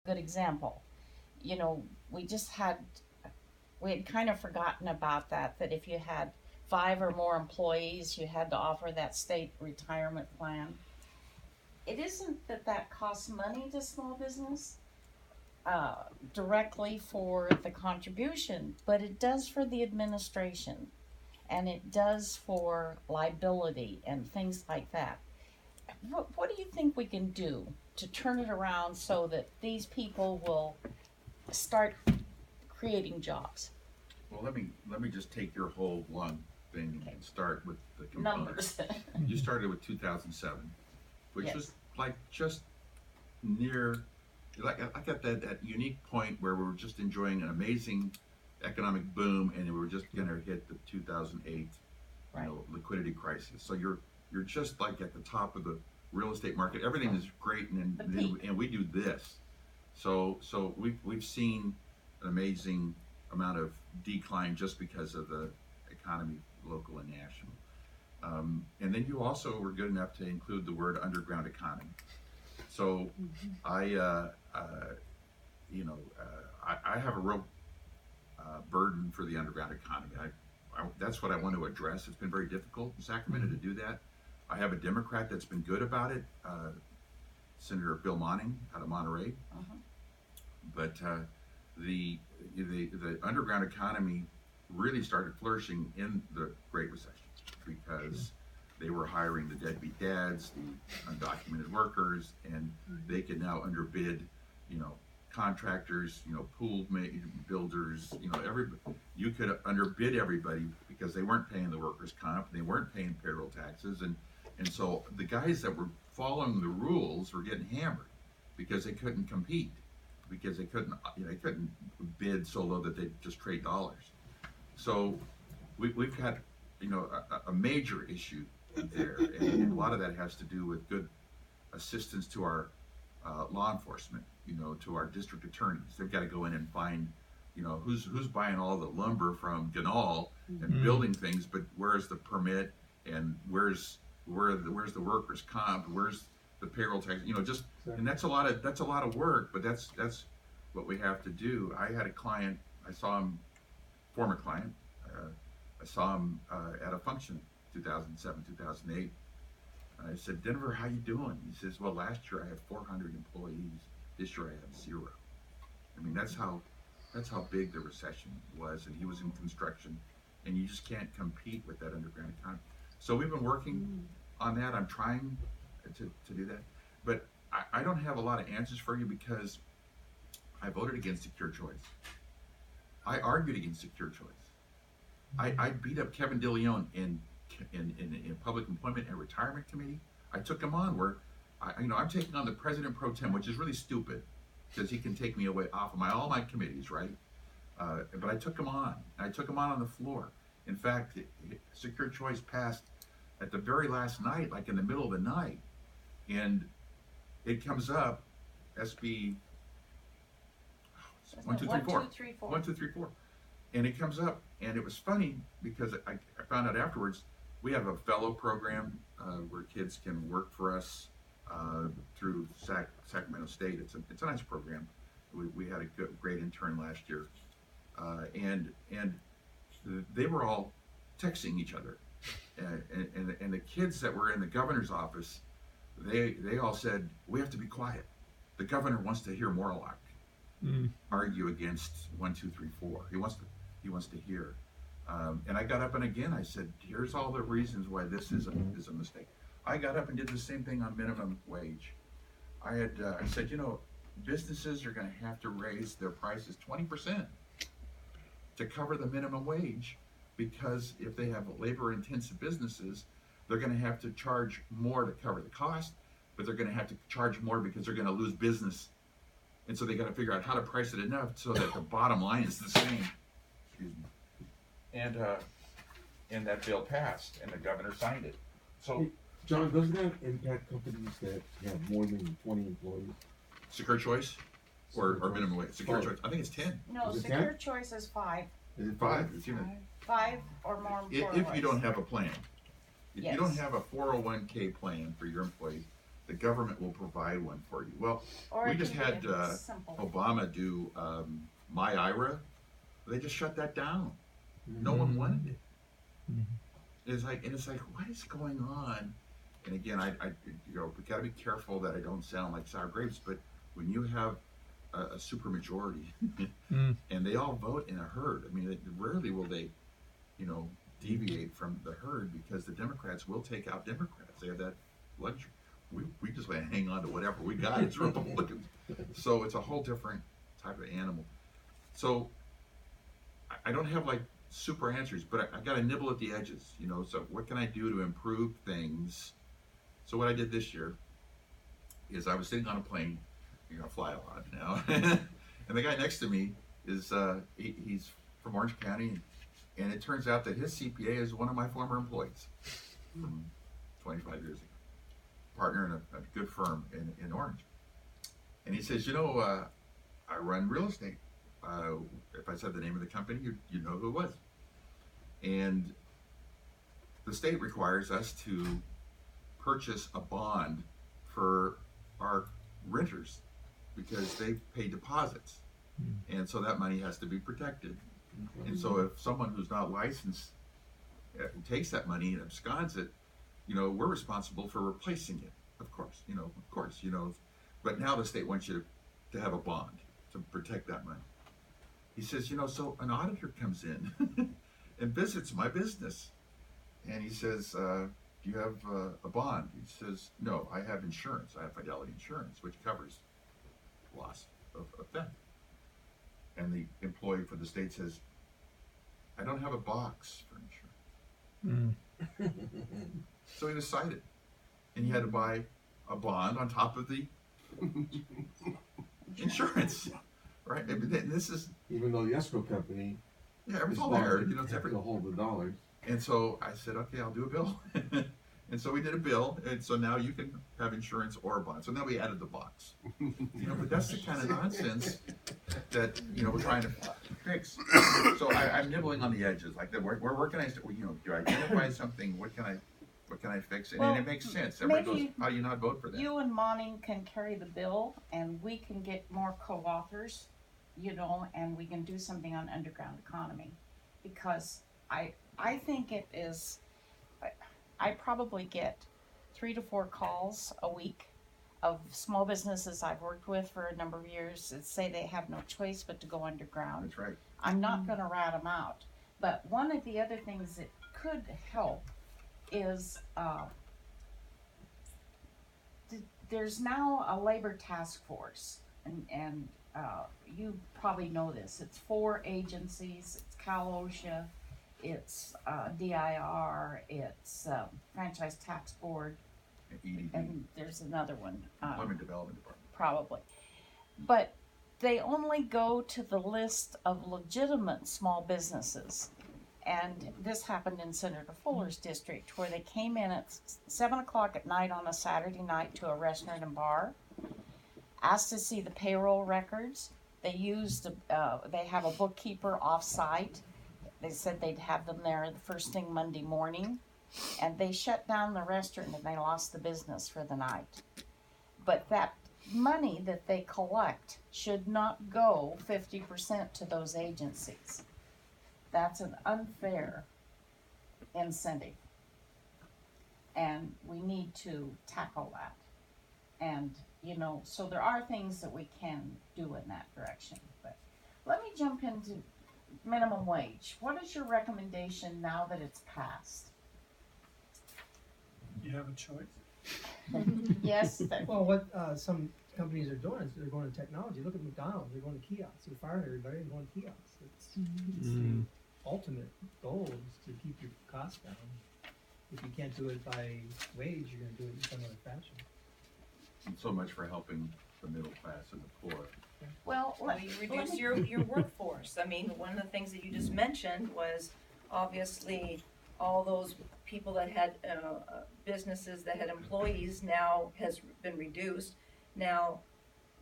good example. You know, we just had, we had kind of forgotten about that, that if you had five or more employees, you had to offer that state retirement plan. It isn't that that costs money to small business directly for the contribution, but it does for the administration and it does for liability and things like that. What do you think we can do to turn it around so that these people will start creating jobs? Well, let me just take your whole long thing Okay. and start with the components. Numbers. You started with 2007, which Yes. was like just near, like I got that unique point where we were just enjoying an amazing economic boom, and we were just going to hit the 2008, Right. liquidity crisis. So you're just like at the top of the real estate market. Everything is great, The peak. and we do this. So we've seen an amazing amount of decline just because of the economy, local and national. And then you also were good enough to include the word underground economy. So I have a real burden for the underground economy. That's what I want to address. It's been very difficult in Sacramento to do that. I have a Democrat that's been good about it, Senator Bill Monning out of Monterey. Uh-huh. But the underground economy really started flourishing in the Great Recession because they were hiring the deadbeat dads, the undocumented workers, and they could now underbid, contractors, pool builders, you could underbid everybody because they weren't paying the workers' comp, they weren't paying payroll taxes, and so the guys that were following the rules were getting hammered because they couldn't compete, because they couldn't bid so low that they just trade dollars. So we've got a major issue there, and a lot of that has to do with good assistance to our law enforcement, to our district attorneys. They've got to go in and find, who's buying all the lumber from Ganal and building things, but where's the permit, and where's the workers' comp, where's the payroll tax, and that's a lot of work, but that's what we have to do. I had a client, I saw him, former client, I saw him at a function, 2007, 2008. I said, Denver, how you doing? He says, well, last year I had 400 employees. This year I have 0. I mean, that's how big the recession was, and he was in construction, and you just can't compete with that underground economy. So we've been working on that. I'm trying to do that, but I don't have a lot of answers for you because I voted against secure choice. I argued against secure choice. I beat up Kevin DeLeon in public employment and retirement committee. I took him on where I'm taking on the president pro tem, which is really stupid because he can take me away off of all my committees, right? But I took him on. I took him on the floor. In fact, secure choice passed at the very last night, like in the middle of the night, and it comes up, SB 1, 2, 3, 4. 1, 2, 3, 4. And it comes up, and it was funny because I found out afterwards we have a fellow program where kids can work for us through Sacramento State. It's a nice program. We had a great intern last year, and they were all texting each other, and the kids that were in the governor's office, they all said, we have to be quiet. The governor wants to hear Moorlach argue against 1, 2, 3, 4. He wants to hear. And I got up and again I said, here's all the reasons why this is a mistake. I got up and did the same thing on minimum wage. I said, businesses are going to have to raise their prices 20% to cover the minimum wage, because if they have labor-intensive businesses, they're going to have to charge more to cover the cost, but they're going to have to charge more because they're going to lose business. And so they got to figure out how to price it enough so that the bottom line is the same. Excuse me. And that bill passed, and the governor signed it. So, Hey, John, doesn't that impact companies that have more than 20 employees? secure choice or minimum wage? Secure choice. I think it's 10. No, Is it secure 10? choice is 5. Is it 5. 5? It's even, Five or more employees. if you don't have a plan. If Yes. you don't have a 401k plan for your employees, the government will provide one for you. Well, Or we it just can had be simple. Obama do My IRA. They just shut that down. No one wanted it. It's like, what is going on? And again, I we got to be careful that I don't sound like sour grapes. But when you have a super majority, and they all vote in a herd, I mean, rarely will they, deviate from the herd, because the Democrats will take out Democrats. They have that luxury. We just want to hang on to whatever we got as Republicans. So it's a whole different type of animal. So I don't have like super answers, but I got to nibble at the edges, So what can I do to improve things? So what I did this year is I was sitting on a plane. You're gonna fly a lot now, and the guy next to me is he's from Orange County, and it turns out that his CPA is one of my former employees from 25 years ago, partner in a good firm in Orange. And he says, I run real estate. If I said the name of the company, you'd know who it was. And the state requires us to purchase a bond for our renters because they pay deposits. And so that money has to be protected. And so if someone who's not licensed takes that money and absconds it, we're responsible for replacing it, of course. But now the state wants you to have a bond to protect that money. He says, so an auditor comes in and visits my business. And he says, do you have a bond? He says, no, I have insurance. I have Fidelity Insurance, which covers loss of theft. And the employee for the state says, I don't have a box for insurance. So he was cited. And he had to buy a bond on top of the insurance. Right? And this is... Even though the escrow company... Yeah, everything's all there. It's everything. To hold the dollars. And so I said, okay, I'll do a bill. And so we did a bill, and so now you can have insurance or a bond. So now we added the box. But that's the kind of nonsense that we're trying to fix. So I'm nibbling on the edges. Like, where can I? Do I identify something? What can I fix? And it makes sense. Everybody goes, how do you not vote for that? You and Monty can carry the bill, and we can get more co-authors, and we can do something on underground economy, because I think it is. I probably get 3 to 4 calls a week of small businesses I've worked with for a number of years that say they have no choice but to go underground. That's right. I'm not going to rat them out. But one of the other things that could help is there's now a labor task force, and you probably know this. It's 4 agencies. It's Cal OSHA. It's DIR, it's Franchise Tax Board, EDD. and there's another one. Employment Development Department. Probably. But they only go to the list of legitimate small businesses. And this happened in Senator Fuller's district, where they came in at 7 o'clock at night on a Saturday night to a restaurant and bar, asked to see the payroll records. They have a bookkeeper off-site. They said they'd have them there the first thing Monday morning, and they shut down the restaurant and they lost the business for the night. But that money that they collect should not go 50% to those agencies. That's an unfair incentive, and we need to tackle that. And so there are things that we can do in that direction. But let me jump into minimum wage. What is your recommendation now that it's passed? You have a choice. Yes. Well, what some companies are doing is they're going to technology. Look at McDonald's. They're going to kiosks. They're firing everybody and going to kiosks. It's the ultimate goal is to keep your costs down. If you can't do it by wage, you're going to do it in some other fashion. And so much for helping the middle class and the poor. Well, You reduce your workforce. I mean, one of the things that you just mentioned was obviously all those people that had businesses that had employees now has been reduced. Now,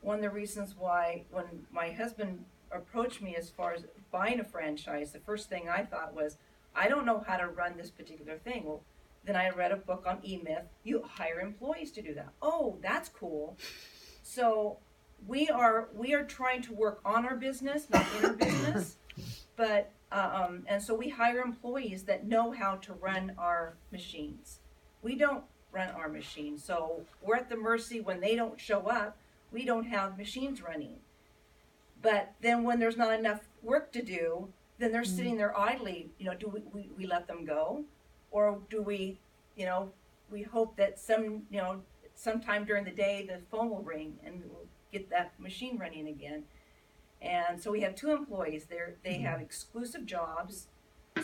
one of the reasons why when my husband approached me as far as buying a franchise, the first thing I thought was, I don't know how to run this particular thing. Well, Then I read a book on E-Myth. You hire employees to do that. Oh, that's cool. So we are trying to work on our business, not in our business. But, and so we hire employees that know how to run our machines. We don't run our machines. So we're at the mercy when they don't show up, we don't have machines running. But then when there's not enough work to do, then they're sitting there idly. You know, do we let them go? Or do we, you know, we hope that sometime during the day the phone will ring and we'll get that machine running again. And so we have 2 employees there. They have exclusive jobs.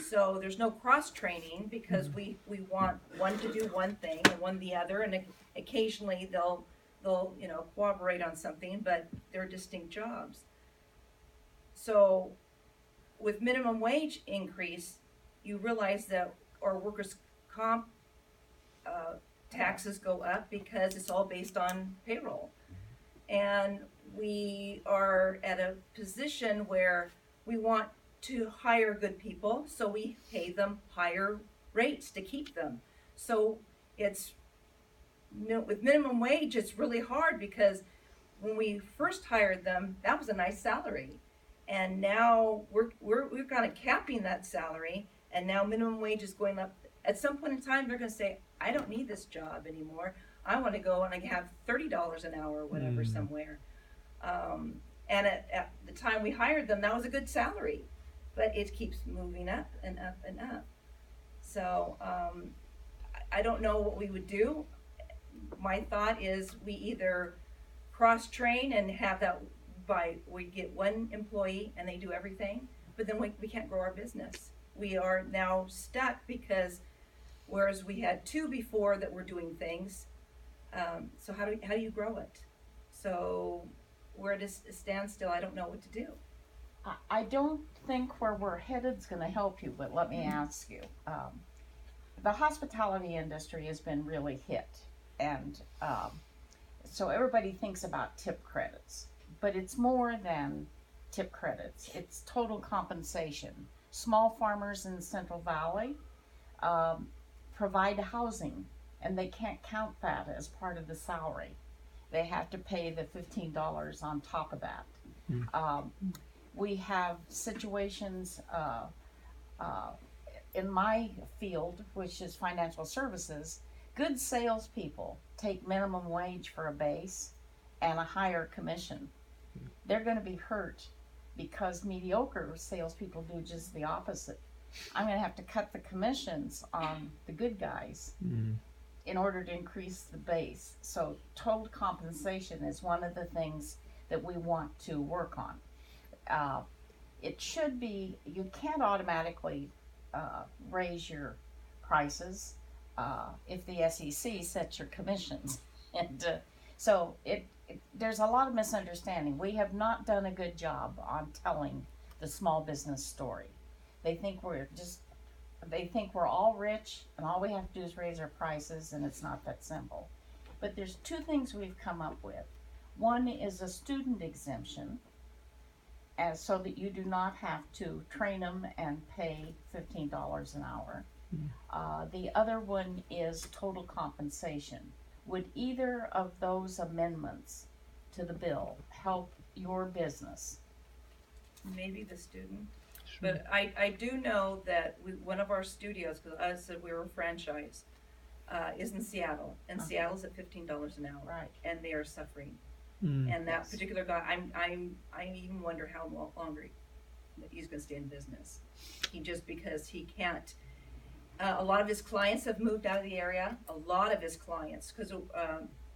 So there's no cross training because we want one to do one thing and one the other, and occasionally they'll you know, cooperate on something, but they're distinct jobs. So with minimum wage increase, you realize that our workers' comp taxes go up because it's all based on payroll. And we are at a position where we want to hire good people, so we pay them higher rates to keep them. So it's, with minimum wage, it's really hard because when we first hired them, that was a nice salary. And now we're kind of capping that salary, and now minimum wage is going up. At some point in time, they're going to say, I don't need this job anymore. I want to go and I have $30 an hour or whatever somewhere. And at the time we hired them, that was a good salary, but it keeps moving up and up and up. So I don't know what we would do. My thought is we either cross-train and have that we get one employee and they do everything, but then we can't grow our business. We are now stuck because whereas we had 2 before that were doing things, so how do you grow it? So where it stands still, I don't know what to do. I don't think where we're headed is going to help you, but let me ask you. The hospitality industry has been really hit, and so everybody thinks about tip credits, but it's more than tip credits. It's total compensation. Small farmers in the Central Valley provide housing, and they can't count that as part of the salary. They have to pay the $15 on top of that. We have situations in my field, which is financial services. Good salespeople take minimum wage for a base and a higher commission. They're going to be hurt because mediocre salespeople do just the opposite. I'm going to have to cut the commissions on the good guys in order to increase the base. So total compensation is one of the things that we want to work on. It should be, you can't automatically raise your prices if the SEC sets your commissions. And so there's a lot of misunderstanding. We have not done a good job on telling the small business story. They think we're all rich and all we have to do is raise our prices, and it's not that simple. But there's 2 things we've come up with. One is a student exemption, and so that you do not have to train them and pay $15 an hour. The other one is total compensation. Would either of those amendments to the bill help your business? Maybe the student. But I do know that one of our studios, because I said we were a franchise, is in Seattle, and Seattle's at $15 an hour, Right. and they are suffering. And that particular guy, I even wonder how longer he's going to stay in business. Because he can't. A lot of his clients have moved out of the area. A lot of his clients, because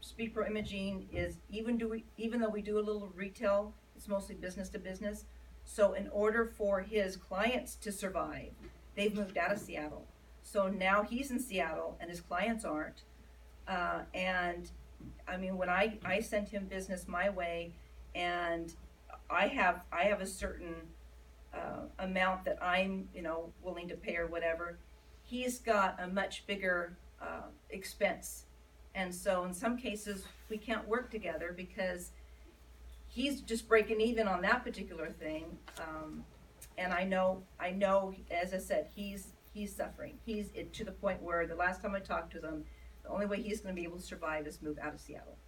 Speak Pro Imaging is even though we do a little retail, it's mostly business to business. So in order for his clients to survive, they've moved out of Seattle. So now he's in Seattle and his clients aren't. And I mean, when I send him business my way, and I have a certain amount that I'm willing to pay or whatever, he's got a much bigger expense. And so in some cases we can't work together because he's just breaking even on that particular thing. And I know, as I said, he's he's suffering. He's to the point where the last time I talked to them, the only way he's gonna be able to survive is move out of Seattle.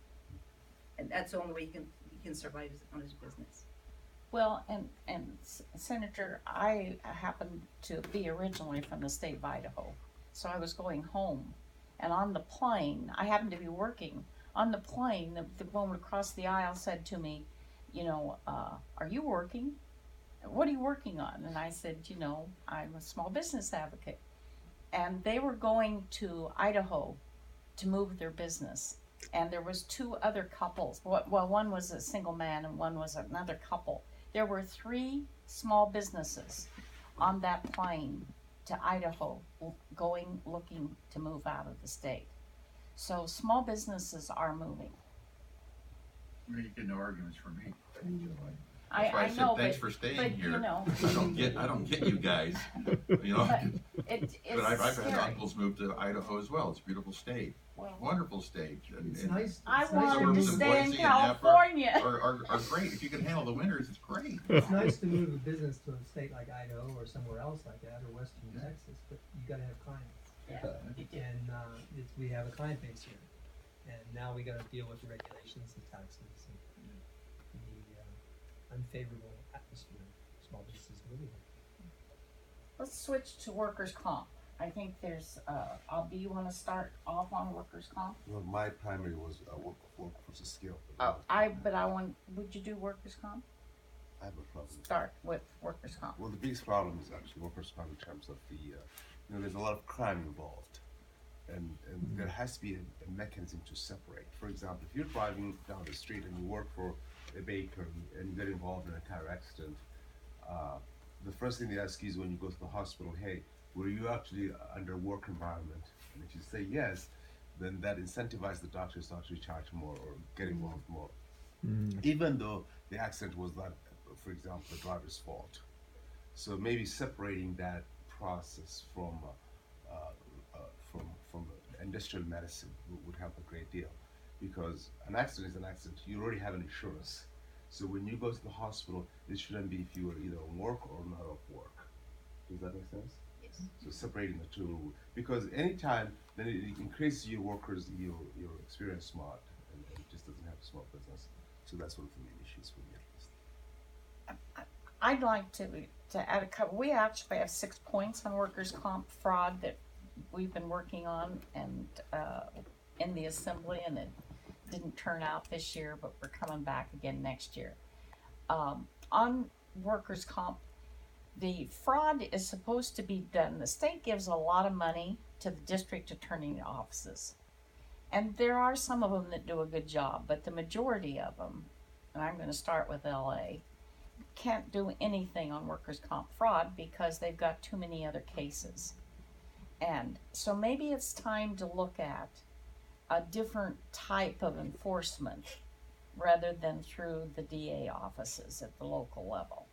And that's the only way he can survive on his business. Well, and Senator, I happen to be originally from the state of Idaho, so I was going home, and on the plane, I happened to be working. On the plane, the woman across the aisle said to me, you know, are you working? What are you working on? And I said, you know, I'm a small business advocate. And they were going to Idaho to move their business. And there was two other couples. Well, one was a single man and one was another couple. There were 3 small businesses on that plane to Idaho looking to move out of the state. So small businesses are moving. You get no arguments from me. I That's why I said know, thanks but, for staying but here. you know, I don't get you guys, you know. but it's But I've had scary. uncles move to Idaho as well. It's a beautiful state, Well, wonderful state. And, It's and nice. I it's nice wanted to suburbs move- in stay in Boise and Napa California. are great. If you can handle the winters, it's great. It's nice to move a business to a state like Idaho or somewhere else like that, or western Yeah. Texas, but you gotta have clients. Yeah, you do. And, we have a client base here, and now we gotta deal with the regulations, the taxes, and the unfavorable atmosphere small businesses moving. Let's switch to workers' comp. I think there's, do you wanna start off on workers' comp? Well, my primary was workforce skill. Would you do workers' comp? I have a problem. Start with workers' comp. Well, the biggest problem is actually workers' comp in terms of the, there's a lot of crime involved, and there has to be a mechanism to separate. For example, if you're driving down the street and you work for a baker and you get involved in a car accident, the first thing they ask you is when you go to the hospital, hey, were you actually under work environment? And if you say yes, then that incentivizes the doctors to actually charge more or get involved more. Even though the accident was not, for example, the driver's fault. So maybe separating that process from industrial medicine would help a great deal, because an accident is an accident. You already have an insurance. So when you go to the hospital, it shouldn't be if you are either on work or not off work. Does that make sense? Yes. So separating the two, because anytime then it increases your workers, your experience smart, and it just doesn't have a small business. So that's one of the main issues for me at least. I'd like to add a couple. We actually have 6 points on workers' comp fraud that we've been working on and in the assembly, and it didn't turn out this year, but we're coming back again next year. On workers' comp, the fraud is supposed to be done. The state gives a lot of money to the district attorney offices, and there are some of them that do a good job, but the majority of them, and I'm going to start with LA, can't do anything on workers' comp fraud because they've got too many other cases. And so maybe it's time to look at a different type of enforcement rather than through the DA offices at the local level.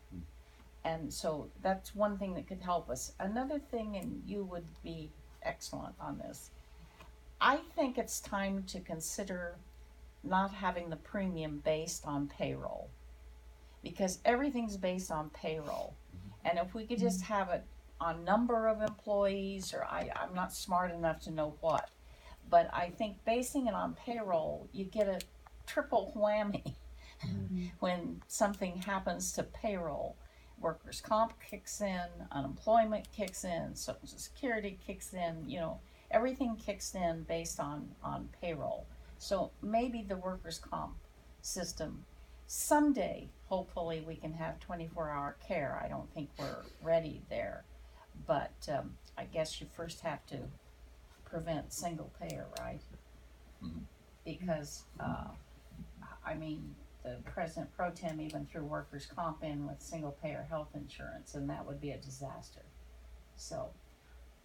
And so that's one thing that could help us. Another thing, and you would be excellent on this, I think it's time to consider not having the premium based on payroll, because everything's based on payroll. And if we could just have it on number of employees, or I'm not smart enough to know what, but I think basing it on payroll, you get a triple whammy when something happens to payroll. Workers' comp kicks in, unemployment kicks in, Social Security kicks in, everything kicks in based on payroll. So maybe the workers' comp system, someday, hopefully we can have 24-hour care. I don't think we're ready there, but I guess you first have to prevent single payer, right? Mhm. Because, the President Pro Tem even threw workers' comp in with single payer health insurance, and that would be a disaster. So,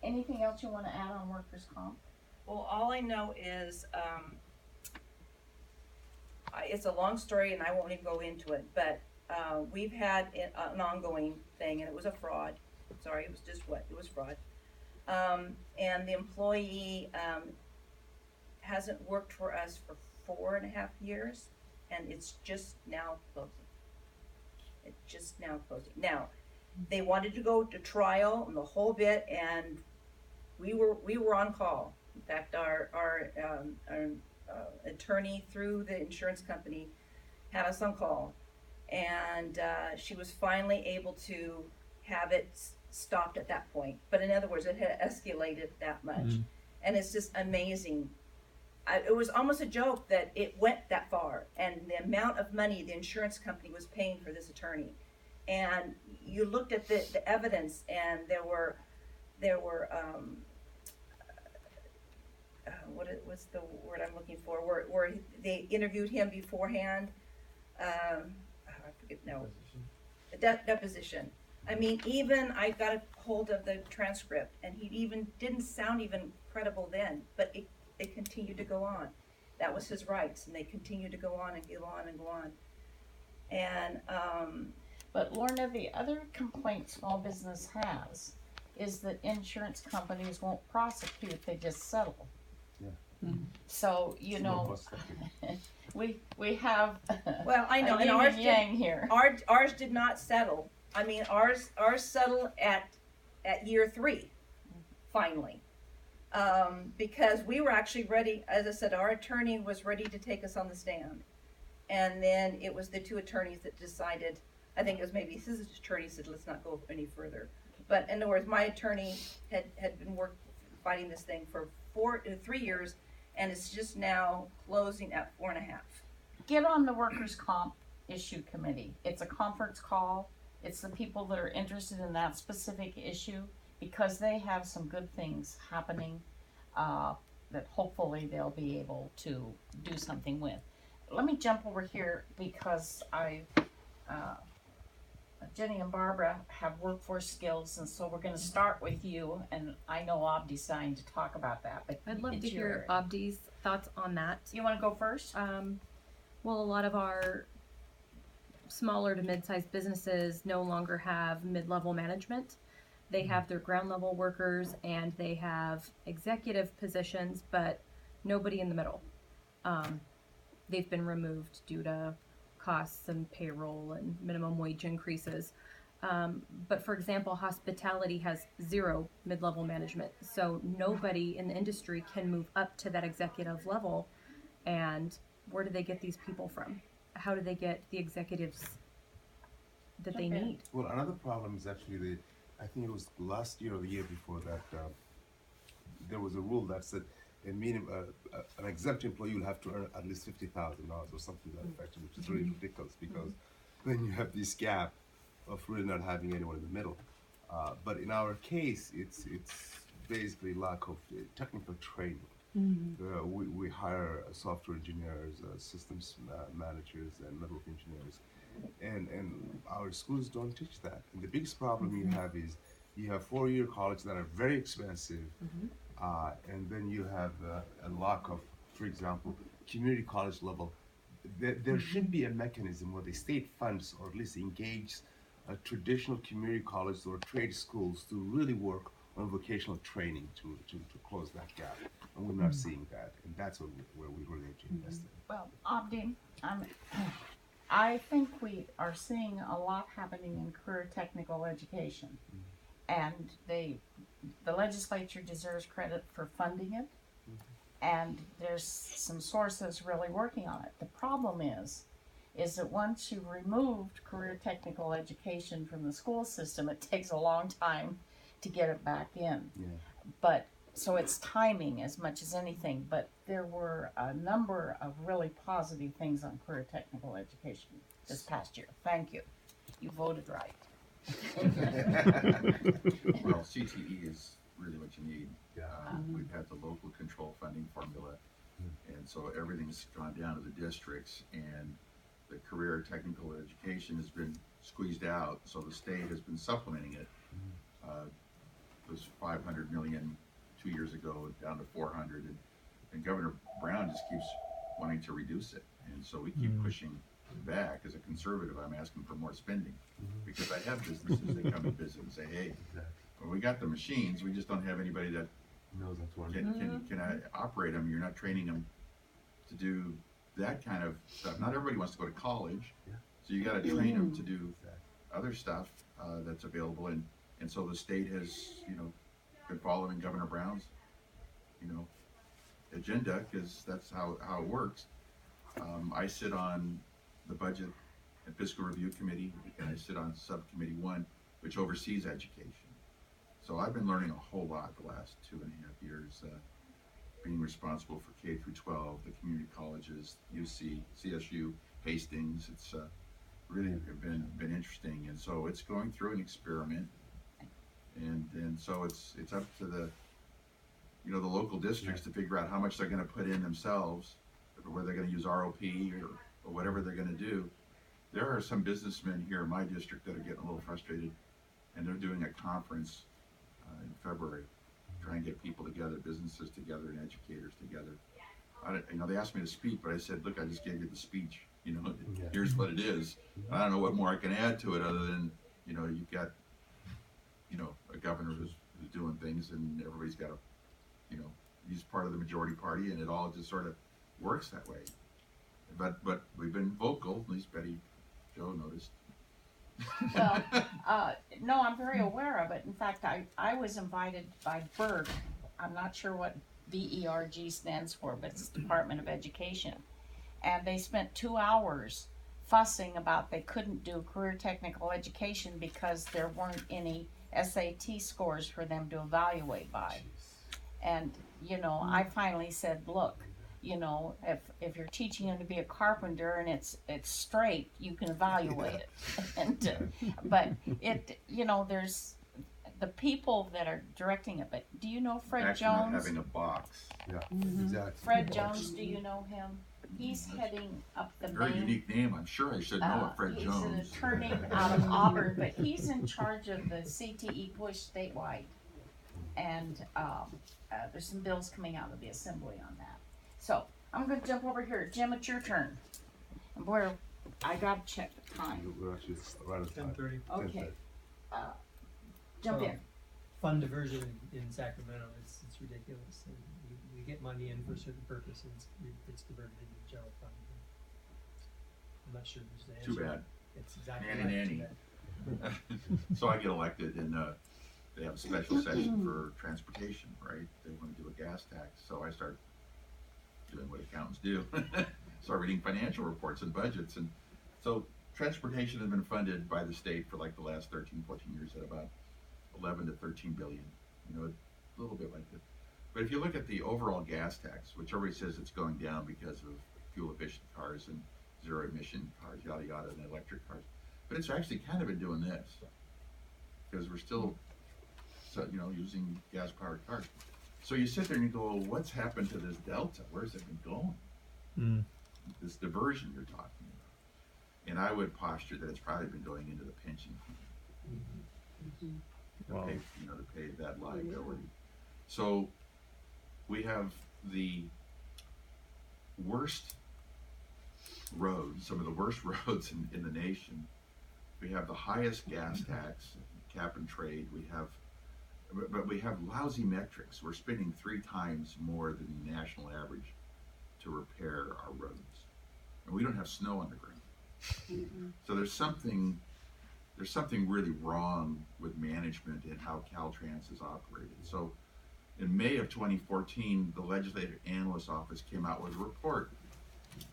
anything else you want to add on workers' comp? Well, all I know is, it's a long story and I won't even go into it, but, we've had an ongoing thing, and it was a fraud. Sorry, it was just it was fraud. And the employee, hasn't worked for us for 4.5 years, and it's just now closing. It's just now closing. Now, They wanted to go to trial and the whole bit, and we were on call. In fact, our attorney through the insurance company had us on call, and she was finally able to have it stopped at that point. But in other words, it had escalated that much, and it's just amazing. It was almost a joke that it went that far, and the amount of money the insurance company was paying for this attorney. And you looked at the evidence, and there were what's the word I'm looking for? Where they interviewed him beforehand. I forget. No, deposition. I mean, even I got a hold of the transcript, and he even didn't sound even credible then. But it continued to go on. That was his rights, and they continued to go on and go on and go on. And But Lorna, the other complaint small business has is that insurance companies won't prosecute, they just settle. Yeah. So, you know, we have well, I know, a and yin ours and yang here. Ours did not settle. I mean, ours settled at year 3, finally, because we were actually ready. As I said, our attorney was ready to take us on the stand, and then it was the 2 attorneys that decided. I think it was maybe his attorney said, "Let's not go any further." But in other words, my attorney had been fighting this thing for 3 years, and it's just now closing at 4.5. Get on the workers' comp issue committee. It's a conference call. It's the people that are interested in that specific issue, because they have some good things happening that hopefully they'll be able to do something with. Let me jump over here because Jenny and Barbara have workforce skills, and so we're going to start with you. And I know Abdi signed to talk about that, but I'd love it's to hear your- Abdi's thoughts on that. You want to go first? Well, a lot of our smaller to mid-sized businesses no longer have mid-level management. They have their ground level workers and they have executive positions, but nobody in the middle. They've been removed due to costs and payroll and minimum wage increases. But for example, hospitality has 0 mid-level management. So nobody in the industry can move up to that executive level. And where do they get these people from? How do they get the executives that they need? Well, another problem is actually I think it was last year or the year before that, there was a rule that said an exempt employee will have to earn at least $50,000 or something to that effect, which is really ridiculous, because then you have this gap of really not having anyone in the middle. But in our case, it's basically lack of technical training. We hire software engineers, systems managers, and network engineers, and our schools don't teach that. And the biggest problem you have is you have 4-year colleges that are very expensive, and then you have a lack of, for example, community college level. There should be a mechanism where the state funds or at least engage traditional community colleges or trade schools to really work on vocational training to close that gap. And we're not seeing that, and that's where we really need to invest in. Well, Abdi, I think we are seeing a lot happening in career technical education, and the legislature deserves credit for funding it, and there's some sources really working on it. The problem is that once you've removed career technical education from the school system, it takes a long time to get it back in. Yeah. But so it's timing as much as anything, but there were a number of really positive things on career technical education this past year. Thank you. You voted right. Well, CTE is really what you need. Yeah. We've had the local control funding formula, and so everything's gone down to the districts, and the career technical education has been squeezed out, so the state has been supplementing it. It was $500 million 2 years ago, down to 400, and Governor Brown just keeps wanting to reduce it, and so we keep pushing back. As a conservative, I'm asking for more spending, because I have businesses that come and visit and say, hey, well, we got the machines, we just don't have anybody that knows that's one. can operate them. You're not training them to do that kind of stuff. Not everybody wants to go to college, so you got to train them to do other stuff. that's available, and so the state has, you know, been following Governor Brown's, you know, agenda, because that's how it works. I sit on the Budget and Fiscal Review Committee, and I sit on Subcommittee 1, which oversees education. So I've been learning a whole lot the last 2.5 years, being responsible for K through 12, the community colleges, UC, CSU, Hastings. It's really been interesting, and so it's going through an experiment, and so it's up to the, you know, the local districts to figure out how much they're going to put in themselves, or whether they're going to use ROP or whatever they're going to do. There are some businessmen here in my district that are getting a little frustrated, and they're doing a conference in February, trying to get people together, businesses together, and educators together. You know, they asked me to speak, but I said, look, I just gave you the speech. You know, here's what it is. I don't know what more I can add to it other than, you know, you've got, you know, a governor who's doing things, and everybody's got to, you know, he's part of the majority party, and it all just sort of works that way. But we've been vocal, at least Betty Jo noticed. Well, no, I'm very aware of it. In fact, I was invited by BERG. I'm not sure what BERG stands for, but it's Department of Education. And they spent 2 hours fussing about they couldn't do career technical education because there weren't any SAT scores for them to evaluate by. And, you know, I finally said, look, you know, if you're teaching them to be a carpenter and it's straight, you can evaluate it. And, but it, you know, there's the people that are directing it. But do you know Fred Actually not Jones? having a box. Yeah, exactly. Fred Jones, do you know him? He's heading up the Very main. unique name. I'm sure I should know it, Fred He's Jones. an attorney out of Auburn, but he's in charge of the CTE push statewide. And there's some bills coming out of the assembly on that. So I'm going to jump over here. Jim, it's your turn. And where I got to check the time. We're actually right at 10:30. Okay. Jump in. Fund diversion in Sacramento, it's ridiculous. And we get money in for a certain purpose, and it's diverted into the general fund. I'm not sure there's the answer. Too bad. It's exactly Nanny, right. nanny. Too bad. So I get elected, and they have a special session for transportation, right? They want to do a gas tax, so I start doing what accountants do. Start reading financial reports and budgets, and so transportation has been funded by the state for like the last 13, 14 years at about 11 to 13 billion. You know, a little bit like that. But if you look at the overall gas tax, which everybody says it's going down because of fuel efficient cars and zero emission cars, yada yada, and electric cars, but it's actually kind of been doing this because we're still, so, you know, using gas powered cars. So you sit there and you go, well, what's happened to this delta? Where's it been going? This diversion you're talking about. And I would posture that it's probably been going into the pension fund. Wow. Okay, you know, to pay that liability. So we have the worst roads, some of the worst roads in the nation. We have the highest gas tax, cap and trade. But we have lousy metrics. We're spending 3 times more than the national average to repair our roads. And we don't have snow on the ground. So there's something really wrong with management and how Caltrans is operated. So in May of 2014, the Legislative Analyst Office came out with a report.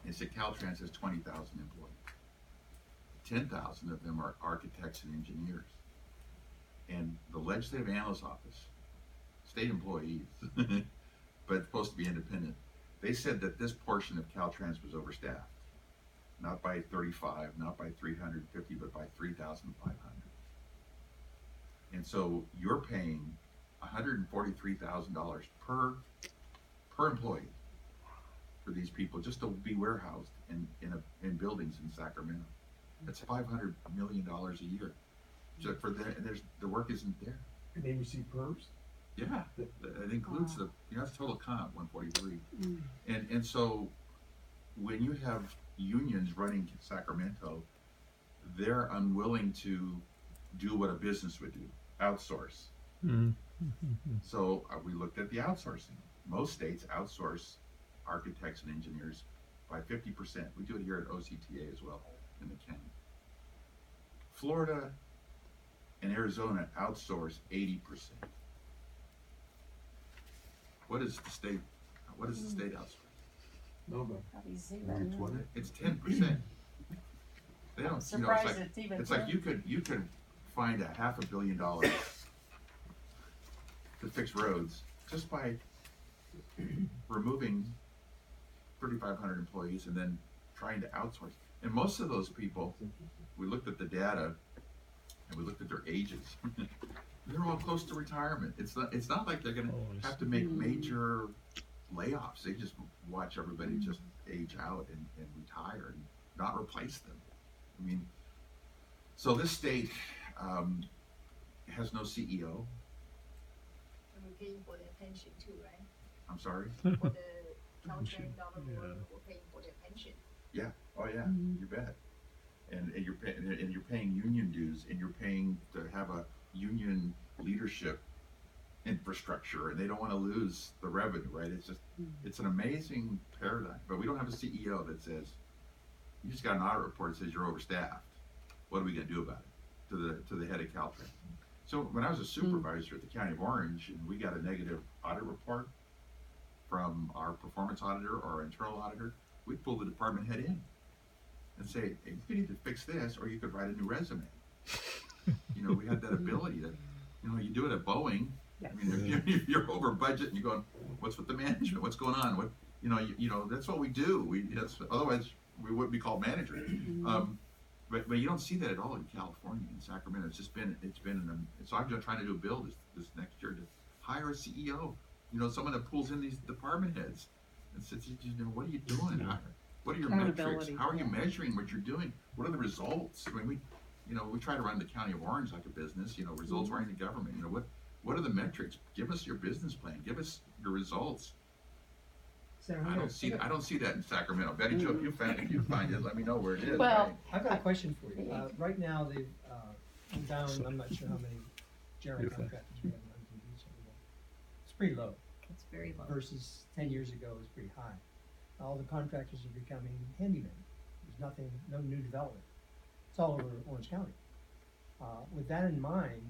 It said Caltrans has 20,000 employees. 10,000 of them are architects and engineers. And the Legislative Analyst Office, state employees, but supposed to be independent, they said that this portion of Caltrans was overstaffed. Not by 35, not by 350, but by 3,500. And so you're paying $143,000 per employee for these people just to be warehoused in buildings in Sacramento. That's $500 million a year. Just for the work isn't there. And they receive PERS? Yeah, it includes the, you know, it's total comp 143. And so when you have unions running Sacramento, they're unwilling to do what a business would do, outsource. So we looked at the outsourcing. Most states outsource architects and engineers by 50%. We do it here at OCTA as well in the county. Florida and Arizona outsource 80%. What is the state outsource? No, but Probably zero. Maybe 20. It's 10%. They don't, I'm you know, surprised it's even. it's like you could find $500 million to fix roads just by removing 3,500 employees and then trying to outsource. And most of those people, we looked at the data and we looked at their ages. They're all close to retirement. It's not like they're gonna have to make major layoffs. They just watch everybody just age out and retire and not replace them. I mean, so this state has no CEO. And we're paying for their pension too, right? I'm sorry. For the contract we're paying for their pension. Yeah. Oh yeah. You bet. And you're paying union dues, and you're paying to have a union leadership infrastructure, and they don't want to lose the revenue, right? It's just it's an amazing paradigm. But we don't have a CEO that says, you just got an audit report that says you're overstaffed. What are we going to do about it? To the head of Caltrans. So when I was a supervisor at the County of Orange, and we got a negative audit report from our performance auditor or our internal auditor, we'd pull the department head in and say, hey, you need to fix this, or you could write a new resume. You know, we had that ability to, you know, you do it at Boeing. I mean, if you're over budget and you're going, what's with the management? What's going on? What, you know, that's what we do. Otherwise we wouldn't be called manager. But you don't see that at all in California, in Sacramento. So I'm just trying to do a bill this next year to hire a CEO. You know, someone that pulls in these department heads and says, you know, what are you doing? What are your metrics? How are you measuring what you're doing? What are the results? I mean, we try to run the County of Orange like a business. You know, results-oriented government. You know, what are the metrics? Give us your business plan. Give us your results. Sarah, I don't see that in Sacramento. Betty Jo, if you find it, let me know where it is. Well, right? I've got a question for you. Right now, they've down, I'm not sure how many general contractors we have on TV anymore. It's pretty low It's very low. versus 10 years ago it was pretty high. All the contractors are becoming handymen. There's no new development. It's all over Orange County. With that in mind,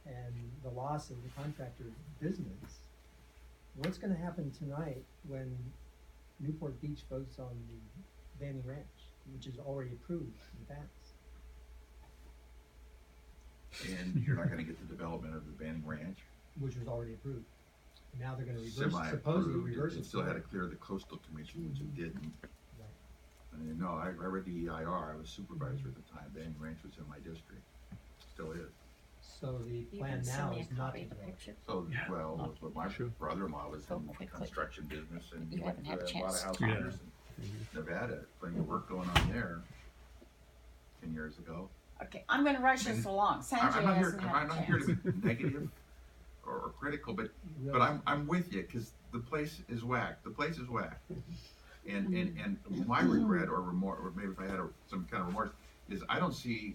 and the loss of the contractor business, what's going to happen tonight when Newport Beach votes on the Banning Ranch, which is already approved in the past? And you're not going to get the development of the Banning Ranch. Which was already approved. And now they're going to supposedly Semi-approved. reverse It it. still had to clear the coastal commission, which it didn't. Right. And no, I read the EIR. I was supervisor at the time. Banning Ranch was in my district. Still is. So the You plan can send now me is a not copy to of the develop. picture. So, well, but my brother-in-law was Go in the quickly. construction business, and You he went haven't to had a a lot chance of house to- owners in Nevada. Plenty of work going on there 10 years ago. Okay, I'm going to rush us along. Sanjay I'm not hasn't had I'm a not here to chance. be negative or critical, but I'm with you, because the place is whacked. The place is whacked. And my regret or remorse, or maybe if I had some kind of remorse, is I don't see,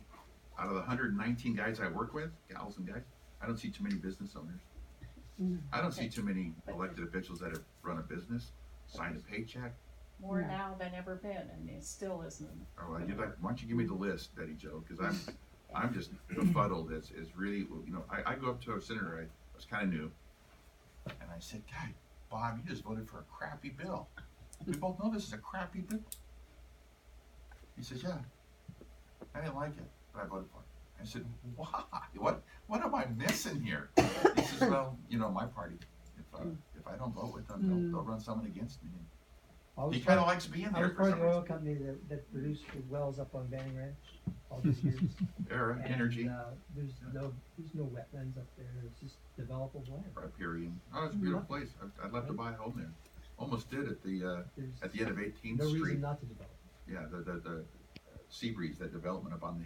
out of the 119 guys I work with, gals and guys, I don't see too many business owners. I don't see too many elected officials that have run a business, signed a paycheck. More now than ever been, and it still isn't. Oh, well, why don't you give me the list, Betty Jo? Because I'm just befuddled. It's really, you know, I go up to a senator. I was kind of new, and I said, "God, Bob, you just voted for a crappy bill. We both know this is a crappy bill." He says, "Yeah, I didn't like it, but I voted for it." I said, "Why? What am I missing here?" He says, "Well, you know, my party. If I don't vote with them, they'll run someone against me." He kind of likes being I there was for part of some the oil reason. company that produced the wells up on Banning Ranch all these years. Era, energy, And, there's no wetlands up there. It's just developable land. riparian. Oh, it's a beautiful place. I'd love to buy a home there. Almost did at the There's end of 18th no Street. reason not to develop. Yeah, the Seabreeze, that development up on the hill.